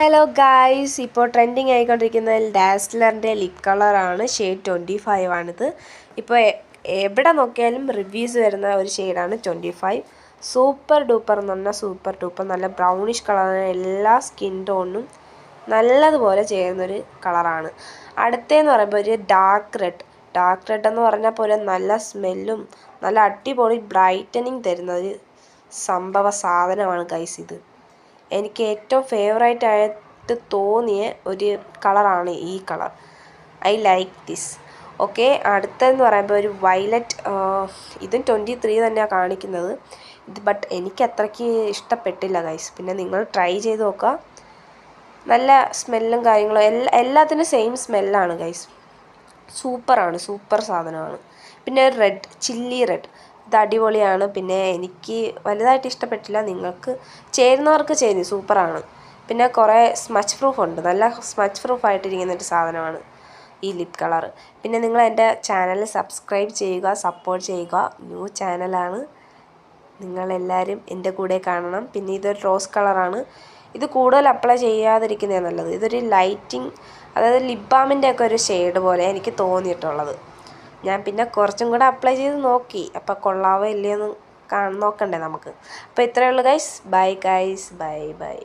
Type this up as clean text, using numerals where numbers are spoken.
Hello guys, ഇപ്പോൾ trending ആയിക്കൊണ്ടിരിക്കുന്ന ഡാസ്ലറിൻ്റെ lip കളറാണ്. Shade 25 ആണിത്. ഇപ്പോൾ എവിടെ നോക്കിയാലും റിവ്യൂസ് വരുന്ന ഒരു ഷെയ്ഡാണ് 25. സൂപ്പർ ഡൂപ്പർ എന്ന് പറഞ്ഞാൽ സൂപ്പർ ഡൂപ്പർ. നല്ല ബ്രൗണിഷ് കളറാണ്. എല്ലാ സ്കിൻ ടോണിനും നല്ലതുപോലെ ചേരുന്നൊരു കളറാണ്. അടുത്തതെന്ന് പറയുമ്പോൾ ഒരു ഡാർക്ക് റെഡ് എന്ന് പറഞ്ഞാൽ പോലെ നല്ല സ്മെല്ലും നല്ല അടിപൊളി ബ്രൈറ്റനിങ് തരുന്ന ഒരു സാധനമാണ് ഗൈസ് ഇത്. എനിക്ക് ഏറ്റവും ഫേവറേറ്റ് ആയിട്ട് തോന്നിയ ഒരു കളറാണ് ഈ colour. I like this. Okay, അടുത്തതെന്ന് പറയുമ്പോൾ ഒരു വയലറ്റ്. ഇതും 23 തന്നെയാണ് കാണിക്കുന്നത്. ബട്ട് എനിക്ക് അത്രയ്ക്ക് ഇഷ്ടപ്പെട്ടില്ല ഗൈസ്. പിന്നെ നിങ്ങൾ ട്രൈ ചെയ്ത് നോക്കുക. നല്ല സ്മെല്ലും കാര്യങ്ങളും എല്ലാത്തിനും സെയിം സ്മെല്ലാണ് ഗൈസ്. സൂപ്പർ സാധനമാണ്. പിന്നെ റെഡ്, ചില്ലി റെഡ്, ഇത് അടിപൊളിയാണ്. പിന്നെ എനിക്ക് വലുതായിട്ട് ഇഷ്ടപ്പെട്ടില്ല. നിങ്ങൾക്ക് ചേരുന്നവർക്ക് ചേരും, സൂപ്പറാണ്. പിന്നെ കുറേ സ്മച്ച് പ്രൂഫ് ഉണ്ട്. നല്ല സ്മച്ച് പ്രൂഫ് ആയിട്ടിരിക്കുന്നൊരു സാധനമാണ് ഈ ലിപ് കളർ. പിന്നെ നിങ്ങൾ എൻ്റെ ചാനൽ സബ്സ്ക്രൈബ് ചെയ്യുക, സപ്പോർട്ട് ചെയ്യുക. ന്യൂ ചാനലാണ്, നിങ്ങളെല്ലാവരും എൻ്റെ കൂടെ കാണണം. പിന്നെ ഇതൊരു റോസ് കളറാണ്. ഇത് കൂടുതൽ അപ്ലൈ ചെയ്യാതിരിക്കുന്നതാണ് നല്ലത്. ഇതൊരു ലൈറ്റിങ്, അതായത് ലിപ് ബാമിൻ്റെ ഒക്കെ ഒരു ഷെയ്ഡ് പോലെ എനിക്ക് തോന്നിയിട്ടുള്ളത്. ഞാൻ പിന്നെ കുറച്ചും കൂടെ അപ്ലൈ ചെയ്ത് നോക്കി. അപ്പോൾ കൊള്ളാവോ ഇല്ലയോ എന്ന് നോക്കണ്ടേ നമുക്ക്. അപ്പോൾ ഇത്രയേ ഉള്ളൂ ഗൈസ്. Bye guys, by.